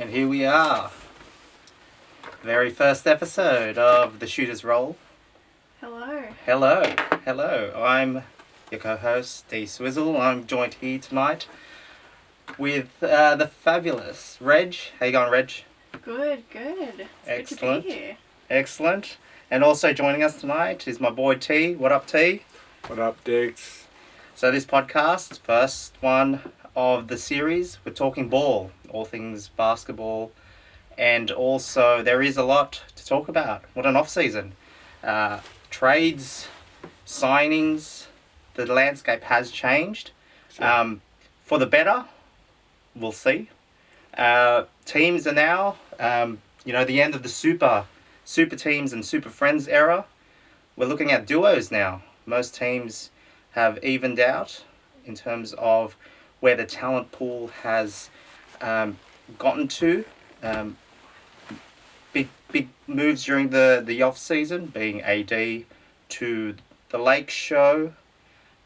And here we are. Very first episode of the Shooter's Roll. Hello. Hello. I'm your co-host, D-Swizzle. I'm joined here tonight with the fabulous Reg. How you going, Reg? Good. It's good to be here. Excellent. And also joining us tonight is my boy T. What up, T? What up, Dix? So this podcast, first one of the series, we're talking ball, all things basketball, and also there is a lot to talk about. What an off-season. Trades, signings, the landscape has changed. Sure. For the better, we'll see. Teams are now, the end of the super teams and super friends era. We're looking at duos now. Most teams have evened out in terms of where the talent pool has gotten to. Big moves during the off season, being AD to the Lake Show,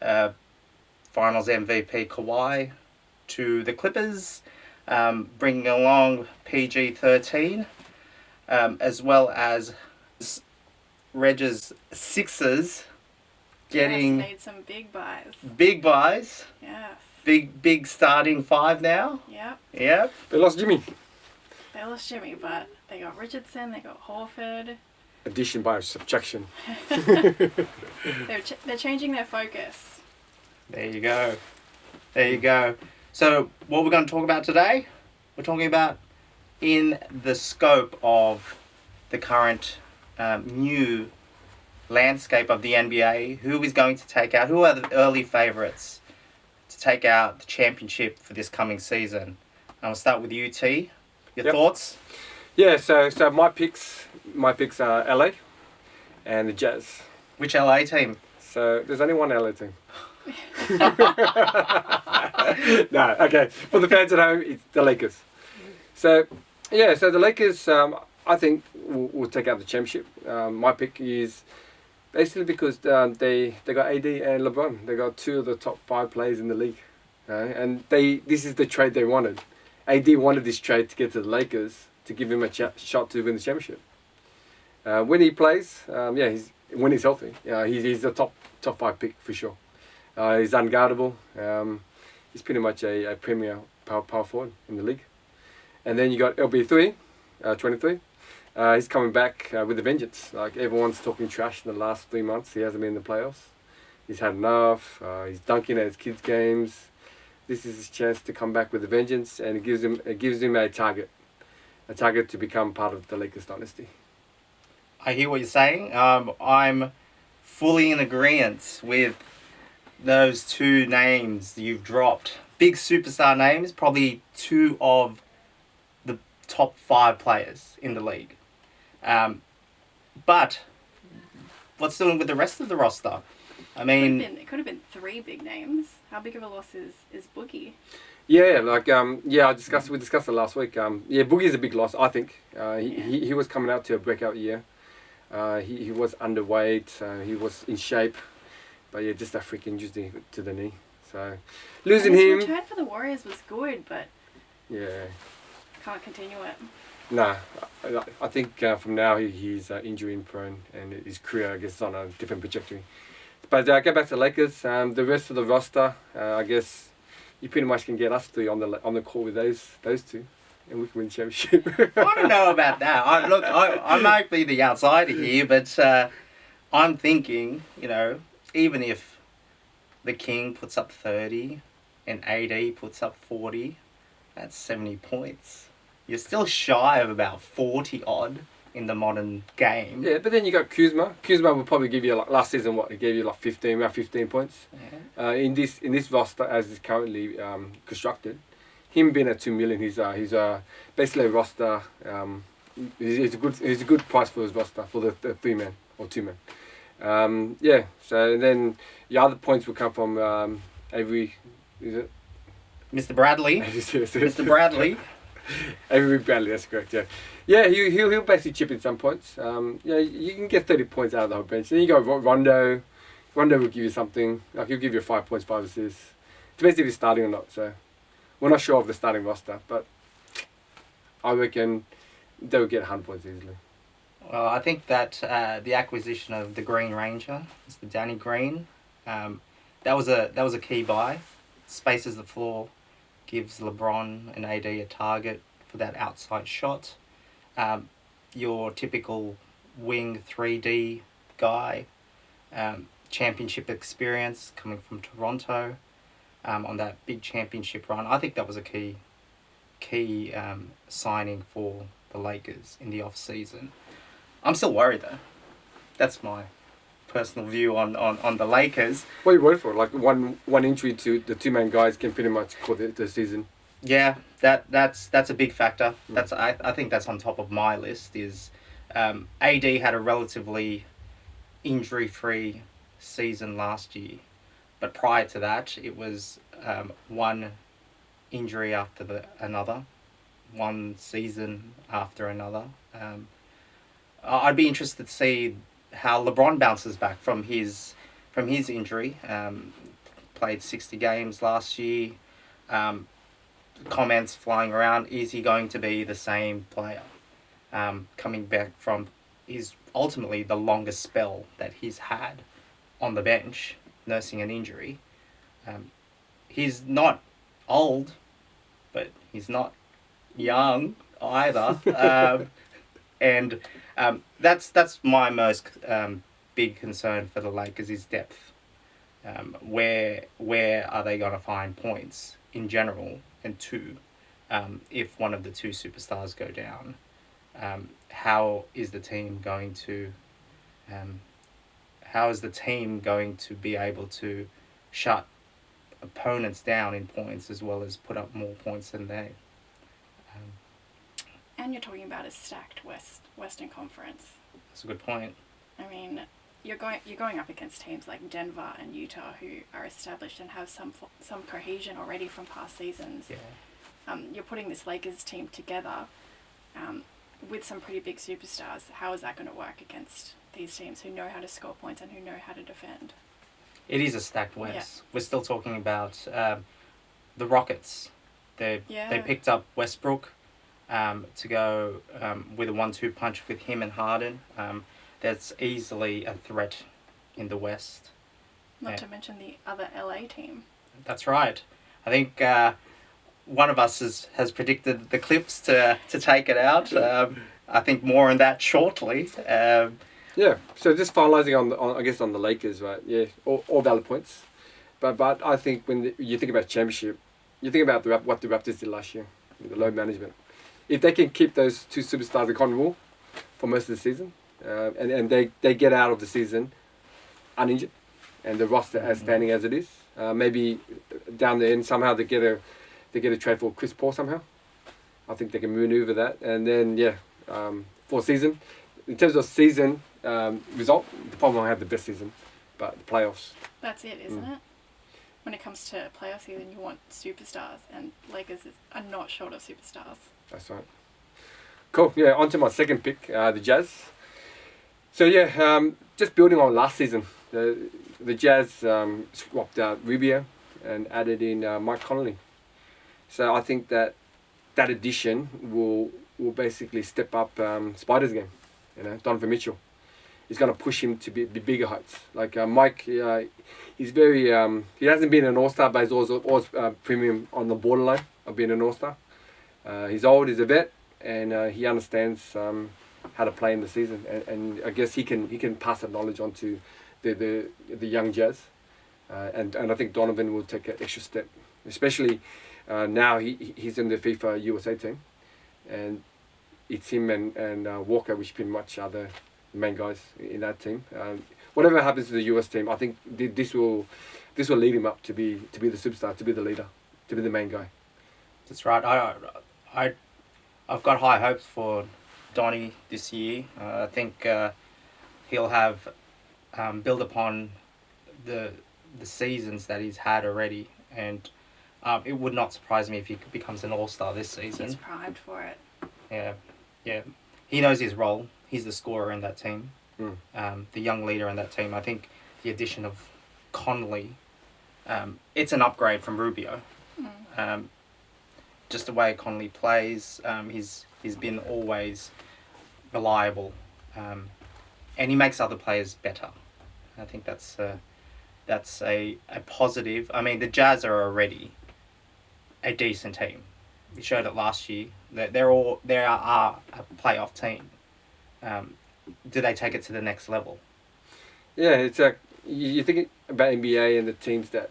Finals MVP Kawhi to the Clippers, bringing along PG-13, as well as Reg's Sixers getting made some big buys. Big buys. Yes. Big starting five now. Yep. They lost Jimmy. They lost Jimmy, but they got Richardson, they got Horford. Addition by subtraction. They're changing their focus. There you go. So what we're going to talk about today, we're talking about in the scope of the current new landscape of the NBA, who is going to take out, who are the early favourites to take out the championship for this coming season. I'll start with you, T. Your thoughts? Yeah, so my picks are LA and the Jazz. Which LA team? So there's only one LA team. No, okay. For the fans at home, it's the Lakers. So the Lakers, I think, will take out the championship. My pick is basically because they got AD and LeBron. They got two of the top 5 players in the league, and this is the trade they wanted. AD wanted this trade to get to the Lakers to give him a shot to win the championship. When he plays, when he's healthy, he's a top 5 pick for sure. He's unguardable. He's pretty much a premier power forward in the league. And then you got LB3, 23. He's coming back with a vengeance. Like, everyone's talking trash in the last 3 months. He hasn't been in the playoffs. He's had enough. He's dunking at his kids' games. This is his chance to come back with a vengeance, and it gives him a target to become part of the Lakers dynasty. I hear what you're saying. I'm fully in agreement with those two names you've dropped. Big superstar names, probably 2 of the top 5 players in the league. But what's doing with the rest of the roster? I mean, it could have been 3 big names. How big of a loss is Boogie? Yeah, we discussed it last week. Boogie's a big loss, I think. He was coming out to a breakout year. He was underweight. He was in shape, but just that freak injury to the knee. So losing him. His return for the Warriors was good, but can't continue it. Nah, I think from now he's injury prone, and his career, I guess, is on a different trajectory. But get back to the Lakers. The rest of the roster, I guess, you pretty much can get us 3 on the call with those 2, and we can win the championship. I don't know about that. I might be the outsider here, but I'm thinking, even if the King puts up 30 and AD puts up 40, that's 70 points. You're still shy of about 40 odd in the modern game. Yeah, but then you got Kuzma. Kuzma will probably give you, last season, he gave you around 15 points. Yeah. In this roster as it's currently constructed, him being at $2 million, he's basically a roster. He's a good price for his roster for the 3-man or 2-man. So then the other points will come from Avery. Is it Mr. Bradley? Mr. Bradley. Avery Bradley, that's correct. Yeah. He'll basically chip in some points. You can get 30 points out of the whole bench. Then you go Rondo. Rondo will give you something. He'll give you 5 points, 5 assists. Depends if he's starting or not. So we're not sure of the starting roster, but I reckon they'll get 100 points easily. Well, I think that the acquisition of the Green Ranger, Mr. Danny Green, that was a key buy. Spaces the floor, gives LeBron and AD a target for that outside shot. Your typical wing 3D guy, championship experience coming from Toronto, on that big championship run. I think that was a key signing for the Lakers in the off season. I'm still worried though. That's my personal view on the Lakers. What are you worried for? Like one injury to the two main guys can pretty much call the season. Yeah, that's a big factor. I think that's on top of my list. Is AD had a relatively injury-free season last year, but prior to that, it was one injury after another, one season after another. I'd be interested to see how LeBron bounces back from his injury. Played 60 games last year. Comments flying around, is he going to be the same player? Coming back from his ultimately the longest spell that he's had on the bench, nursing an injury. He's not old, but he's not young either. And that's my most big concern for the Lakers is depth. Where are they going to find points in general? And two, if one of the two superstars go down, how is the team going to be able to shut opponents down in points as well as put up more points than they? And you're talking about a stacked Western Conference. That's a good point. I mean, you're going up against teams like Denver and Utah who are established and have some cohesion already from past seasons. Yeah. You're putting this Lakers team together with some pretty big superstars. How is that going to work against these teams who know how to score points and who know how to defend? It is a stacked West. Yeah. We're still talking about the Rockets. They picked up Westbrook to go with a 1-2 punch with him and Harden. That's easily a threat in the West. Not to mention the other LA team. That's right. I think one of us has predicted the Clips to take it out. I think more on that shortly. Yeah. So just finalising on the Lakers, right? Yeah, all valid points. But I think when you think about championship, you think about what the Raptors did last year with the load management. If they can keep those two superstars accountable for most of the season, and they get out of the season uninjured, and the roster as standing as it is, maybe down the end somehow they get a trade for Chris Paul somehow. I think they can maneuver that, and then for season, in terms of season result, they probably won't have the best season, but the playoffs. That's it, isn't it? When it comes to playoff season, you want superstars, and Lakers are not short of superstars. That's right. Cool. Yeah, on to my second pick, the Jazz. So just building on last season, the Jazz swapped out Rubio and added in Mike Conley. So I think that addition will basically step up Spider's game. Donovan Mitchell is going to push him to be bigger heights. Like Mike, he's very he hasn't been an all-star, but he's always premium on the borderline of being an all-star. He's old, he's a vet, and he understands how to play in the season, and I guess he can pass that knowledge on to the young Jazz, and I think Donovan will take an extra step, especially now he's in the FIFA USA team, and it's him and Walker, which pretty much are the main guys in that team. Whatever happens to the US team, I think this will lead him up to be the superstar, to be the leader, to be the main guy. That's right. I've got high hopes for Donnie this year. I think he'll have build upon the seasons that he's had already, and it would not surprise me if he becomes an all-star this season. He's primed for it. Yeah. He knows his role. He's the scorer in that team, the young leader in that team. I think the addition of Conley, it's an upgrade from Rubio. just the way Connolly plays. He's been always reliable, and he makes other players better. I think that's a positive. I mean, the Jazz are already a decent team. We showed it last year. That they are a playoff team. Do they take it to the next level? Yeah, it's you think about NBA and the teams that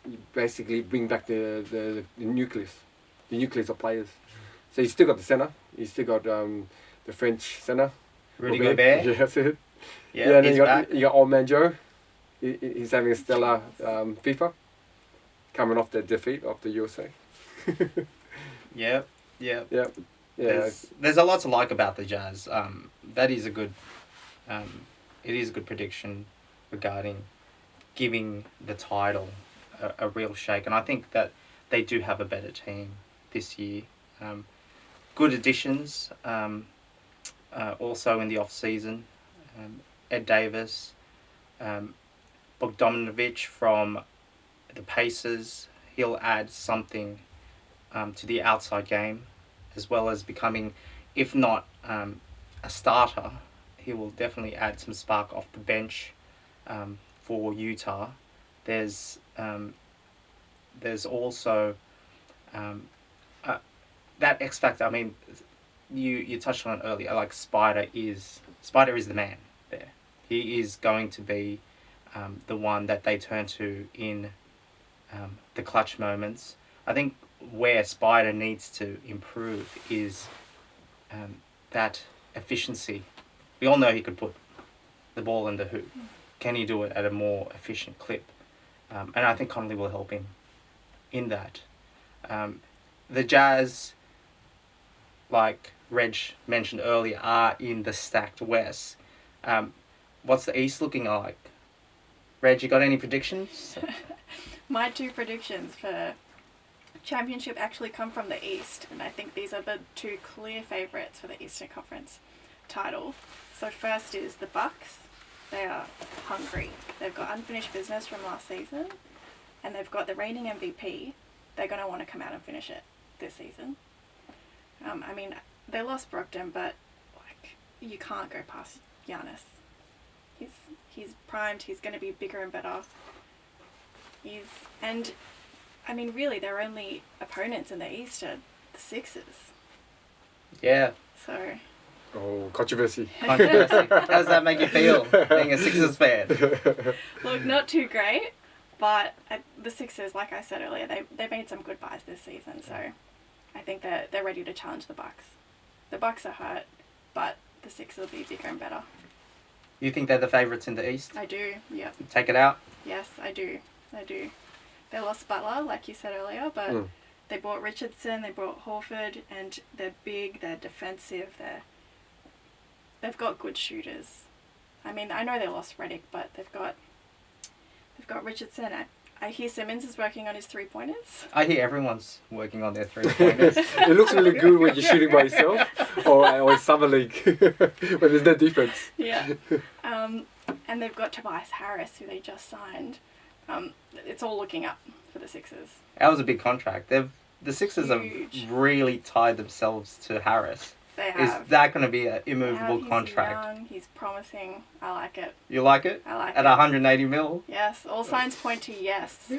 you basically bring back the nucleus of players. So you still got the center. You still got the French center. Rudy Gobert. Yeah, that's it. Yeah, and then he's you back. got Old Man Joe. He's having a stellar FIFA, coming off the defeat of the USA. Yep. Yeah. There's a lot to like about the Jazz. That is a good, it is a good prediction regarding giving the title a real shake, and I think that they do have a better team this year. Good additions. Also in the off season, Ed Davis, Bogdanovic from the Pacers. He'll add something to the outside game, as well as becoming, if not a starter, he will definitely add some spark off the bench for Utah. There's also that X factor. I mean, you touched on it earlier. Like Spider is the man there. He is going to be the one that they turn to in the clutch moments. I think where Spider needs to improve is that efficiency. We all know he could put the ball in the hoop. Can he do it at a more efficient clip? And I think Connolly will help him in that. The Jazz, like Reg mentioned earlier, are in the stacked West. What's the East looking like? Reg, you got any predictions? My two predictions for championship actually come from the East, and I think these are the two clear favourites for the Eastern Conference title. So first is the Bucks. They are hungry. They've got unfinished business from last season, and they've got the reigning MVP. They're going to want to come out and finish it this season. I mean, they lost Brogdon, but like you can't go past Giannis. He's primed. He's going to be bigger and better. I mean, really, their only opponents in the East are the Sixers. Yeah. So. Oh, controversy. How does that make you feel, being a Sixers fan? Look, not too great, but the Sixers, like I said earlier, they made some good buys this season, so I think they're ready to challenge the Bucks. The Bucks are hurt, but the Sixers will be bigger and better. You think they're the favourites in the East? I do, yep. Take it out? Yes, I do. They lost Butler, like you said earlier, but they brought Richardson, they brought Horford, and they're big, they're defensive, they've got good shooters. I mean, I know they lost Redick, but they've got Richardson. I hear Simmons is working on his 3-pointers. I hear everyone's working on their 3-pointers. It looks really good when you're shooting by yourself or in summer league when there's no defense. Yeah. And they've got Tobias Harris, who they just signed. It's all looking up for the Sixers. That was a big contract. The Sixers Huge. have really tied themselves to Harris. They have. Is that going to be an They immovable have. contract? He's young, he's promising. I like it. You like it? I like At it. 180 mil? Yes, all signs point to yes.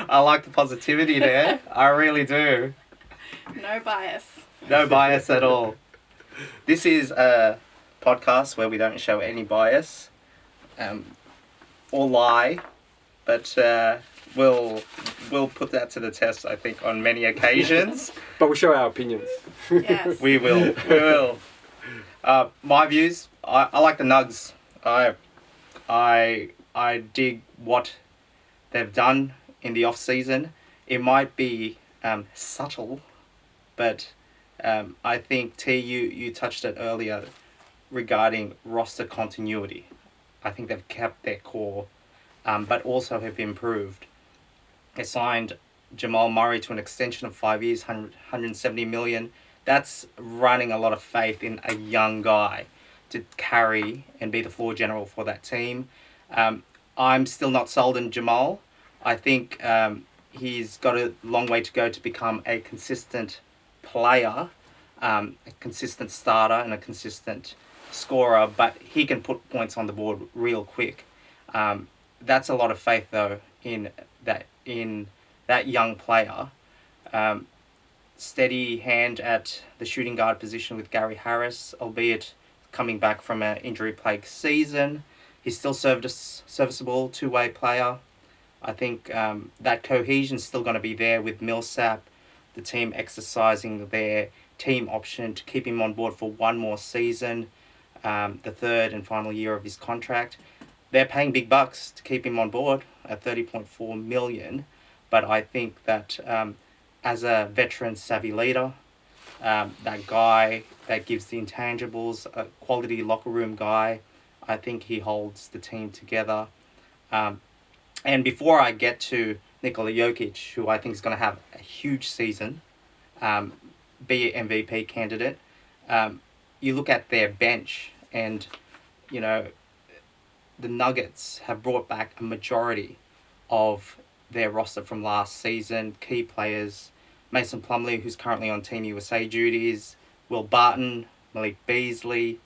I like the positivity there. I really do. No bias. No bias at all. This is a podcast where we don't show any bias or lie, but we'll put that to the test, I think, on many occasions. But we show our opinions. Yes. We will. My views, I like the Nugs. I dig what they've done in the off season. It might be subtle, but I think T, you touched it earlier regarding roster continuity. I think they've kept their core, but also have improved. They signed Jamal Murray to an extension of 5 years, 170 million. That's running a lot of faith in a young guy to carry and be the floor general for that team. I'm still not sold on Jamal. I think he's got a long way to go to become a consistent player, a consistent starter, and a consistent scorer. But he can put points on the board real quick. That's a lot of faith, though, in that young player. Steady hand at the shooting guard position with Gary Harris, albeit coming back from an injury-plagued season. He's still serviceable two-way player. I think that cohesion's still going to be there with Millsap, the team exercising their team option to keep him on board for one more season, the third and final year of his contract. They're paying big bucks to keep him on board at $30.4 million, but I think that as a veteran savvy leader, that guy that gives the intangibles, a quality locker room guy, I think he holds the team together. And before I get to Nikola Jokic, who I think is going to have a huge season, be an MVP candidate, you look at their bench and, you know, the Nuggets have brought back a majority of their roster from last season. Key players, Mason Plumlee, who's currently on Team USA duties, Will Barton, Malik Beasley,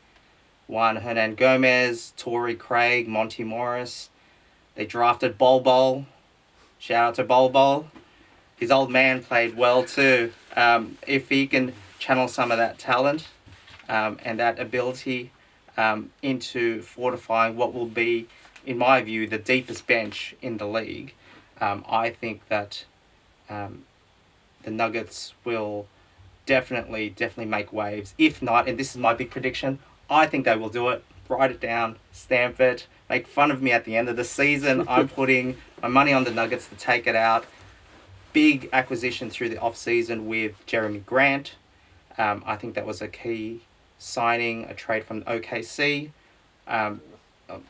Juan Hernan Gomez, Torrey Craig, Monty Morris. They drafted Bol Bol. Shout out to Bol Bol. His old man played well too. If he can channel some of that talent and that ability into fortifying what will be, in my view, the deepest bench in the league, I think that the Nuggets will definitely make waves. If not, and this is my big prediction, I think they will do it. Write it down, stamp it, make fun of me at the end of the season. I'm putting my money on the Nuggets to take it out. Big acquisition through the off-season with Jeremy Grant. I think that was a key signing, a trade from OKC.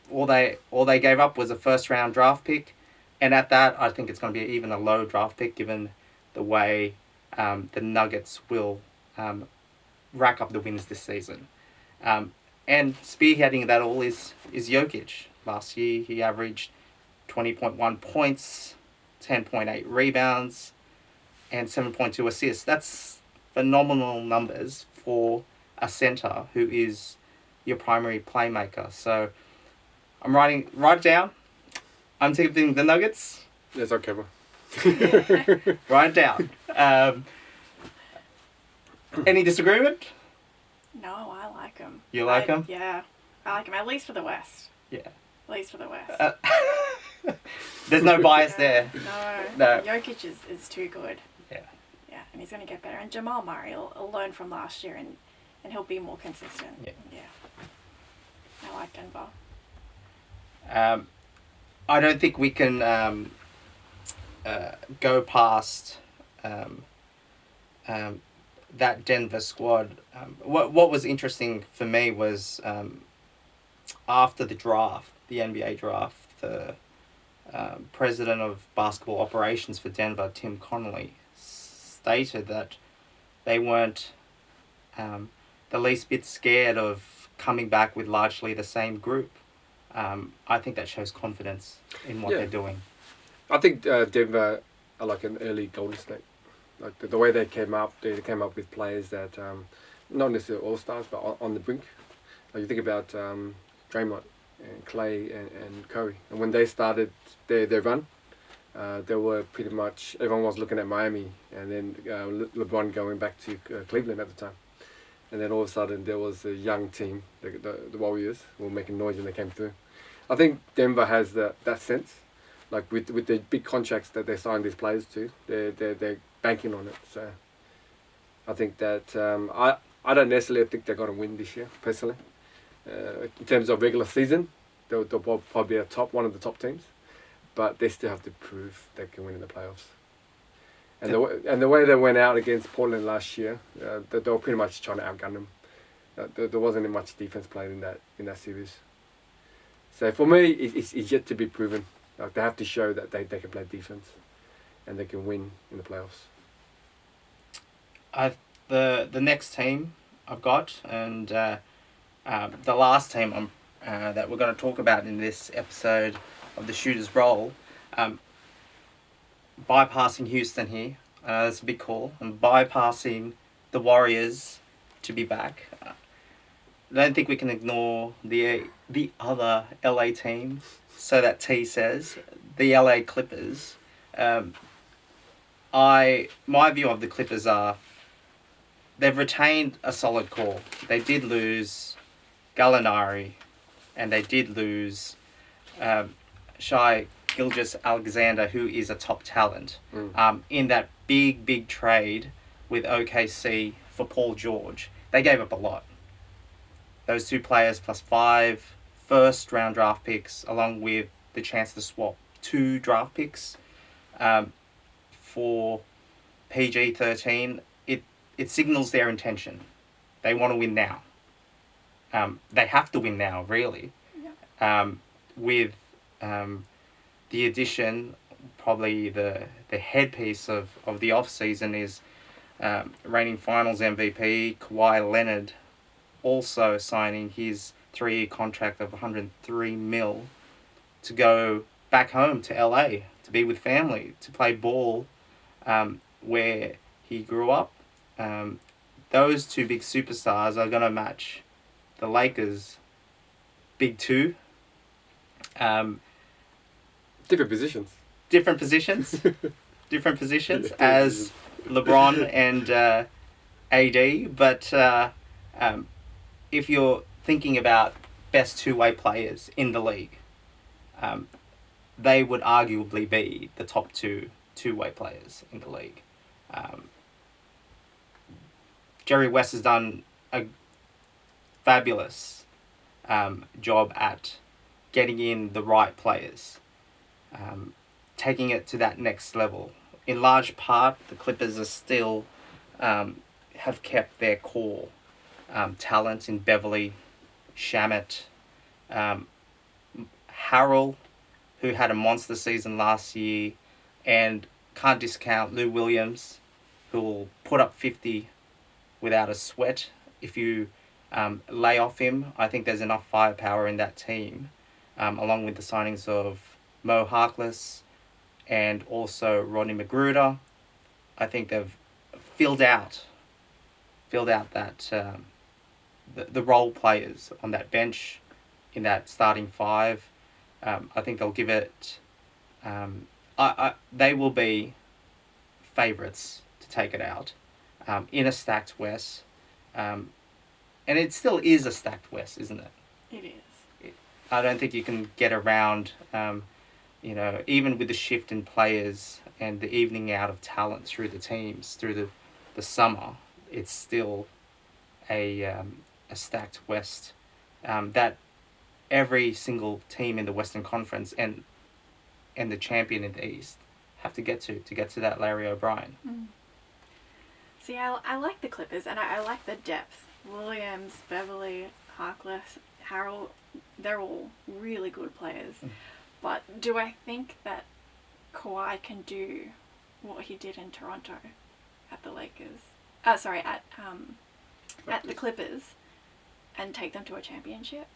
All they gave up was a first-round draft pick. And at that, I think it's going to be even a low draft pick given the way the Nuggets will rack up the wins this season. And spearheading that all is Jokic. Last year, he averaged 20.1 points, 10.8 rebounds, and 7.2 assists. That's phenomenal numbers for a center who is your primary playmaker. So I'm write it down. I'm tipping the Nuggets. Yes, okay, bro. Write it down. Any disagreement? No, I like him. You like him? Yeah, I like him, at least for the West. Yeah. At least for the West. There's no bias there. No. Jokic is too good. Yeah. Yeah, and he's going to get better. And Jamal Murray will learn from last year and he'll be more consistent. Yeah. I like Denver. I don't think we can go past that Denver squad. What was interesting for me was after the draft, the NBA draft, the president of basketball operations for Denver, Tim Connolly, stated that they weren't the least bit scared of coming back with largely the same group. I think that shows confidence in what they're doing. I think Denver are like an early Golden State. Like the way they came up with players that not necessarily all stars, but on the brink. Like you think about Draymond and Clay and Curry, and when they started their run, they were pretty much everyone was looking at Miami, and then LeBron going back to Cleveland at the time, and then all of a sudden there was a young team, the Warriors, who were making noise when they came through. I think Denver has that sense, like with the big contracts that they signed these players to, they're banking on it. So I think that I don't necessarily think they're going to win this year, personally. In terms of regular season, they'll probably be one of the top teams, but they still have to prove they can win in the playoffs. And the way they went out against Portland last year, they were pretty much trying to outgun them. There wasn't much defense played in that series. So for me, it's yet to be proven. Like they have to show that they can play defense, and they can win in the playoffs. The next team I've got, and the last team that we're going to talk about in this episode of the Shooter's Roll, bypassing Houston here. That's a big call. I'm bypassing the Warriors to be back. I don't think we can ignore the other LA team. So that T says the LA Clippers. My view of the Clippers are they've retained a solid core. They did lose Gallinari, and they did lose Shai Gilgeous-Alexander, who is a top talent, in that big trade with OKC for Paul George. They gave up a lot. Those two players plus 5 first-round draft picks, along with the chance to swap 2 draft picks for PG-13, it signals their intention. They want to win now. They have to win now, really. Yeah. With the addition, probably the headpiece of the off-season is reigning finals MVP Kawhi Leonard also signing his 3-year contract of $103 million to go back home to LA to be with family, to play ball where he grew up. Those 2 big superstars are going to match the Lakers' big 2. Different positions. Different positions. Different positions as LeBron and AD. But if you're thinking about best 2-way players in the league, they would arguably be the top 2-way players in the league. Jerry West has done a fabulous job at getting in the right players, taking it to that next level. In large part, the Clippers are still have kept their core talent in Beverly, Shamet, Harrell, who had a monster season last year, and can't discount Lou Williams, who will put up 50 without a sweat. If you lay off him, I think there's enough firepower in that team, along with the signings of Mo Harkless and also Rodney McGruder. I think they've filled out that the role players on that bench in that starting 5. I think they'll give it. They will be favourites to take it out in a stacked West, and it still is a stacked West, isn't it? It is. I don't think you can get around. Even with the shift in players and the evening out of talent through the teams through the summer, it's still a stacked West that every single team in the Western Conference and the champion in the East have to get to that Larry O'Brien. See, I like the Clippers, and I like the depth. Williams, Beverly, Harkless, Harrell, they're all really good players. But do I think that Kawhi can do what he did in Toronto at the Lakers? At the Clippers, and take them to a championship?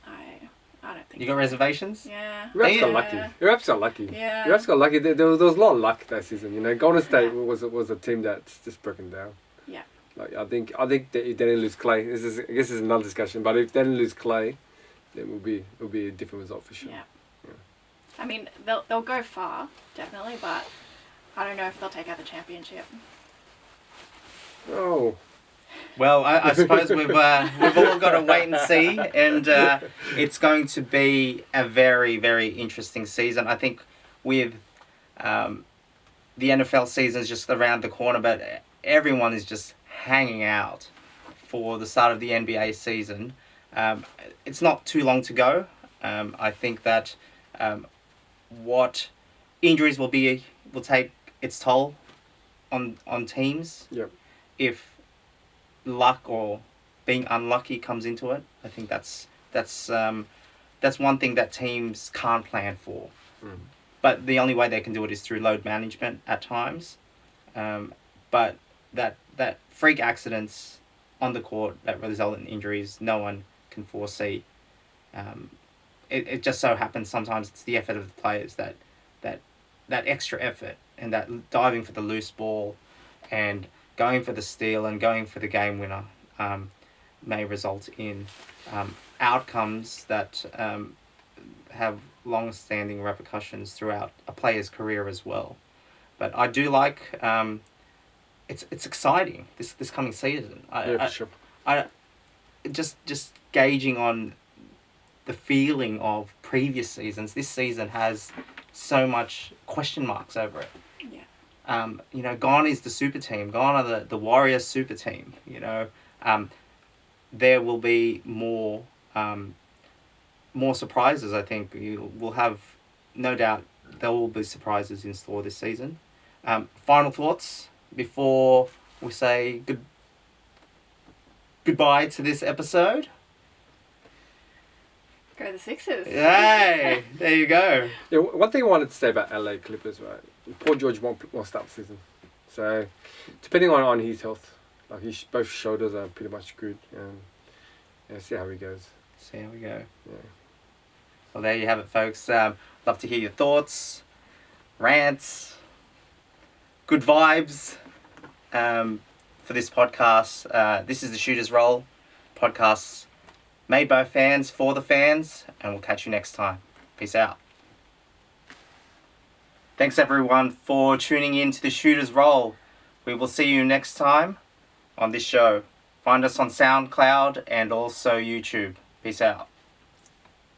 I don't think. You got reservations? Yeah. Raps got lucky. Raps got lucky. Yeah. Raps got lucky. There was a lot of luck that season. Golden State was a team that's just broken down. Yeah. Like I think that if they didn't lose Clay, I guess this is another discussion. But if they didn't lose Clay, then it will be a different result for sure. Yeah. I mean, they'll go far, definitely, but I don't know if they'll take out the championship. Oh. Well, I suppose we've all got to wait and see, and it's going to be a very, very interesting season. I think with the NFL season is just around the corner, but everyone is just hanging out for the start of the NBA season. It's not too long to go. I think that what injuries will take its toll on teams. Yep. If luck or being unlucky comes into it, I think that's one thing that teams can't plan for. But the only way they can do it is through load management at times. But that freak accidents on the court that result in injuries, no one can foresee. It just so happens sometimes it's the effort of the players that extra effort and that diving for the loose ball and going for the steal and going for the game winner may result in outcomes that have long-standing repercussions throughout a player's career as well. But I do like it's exciting this coming season. For sure. I just gauging on the feeling of previous seasons. This season has so much question marks over it. Yeah. Gone is the super team. Gone are the Warriors super team. There will be more surprises. I think we'll have, no doubt, there will be surprises in store this season. Final thoughts before we say goodbye to this episode. Go the Sixers. Hey, there you go. Yeah, one thing I wanted to say about LA Clippers, right? Paul George won't start the season, so depending on his health, like both shoulders are pretty much good, and see how he goes. See how we go. Yeah. Well, there you have it, folks. Love to hear your thoughts, rants, good vibes for this podcast. This is the Shooters Roll podcast, made by fans for the fans, and we'll catch you next time. Peace out. Thanks everyone for tuning in to the Shooters Roll. We will see you next time on this show. Find us on SoundCloud and also YouTube. Peace out.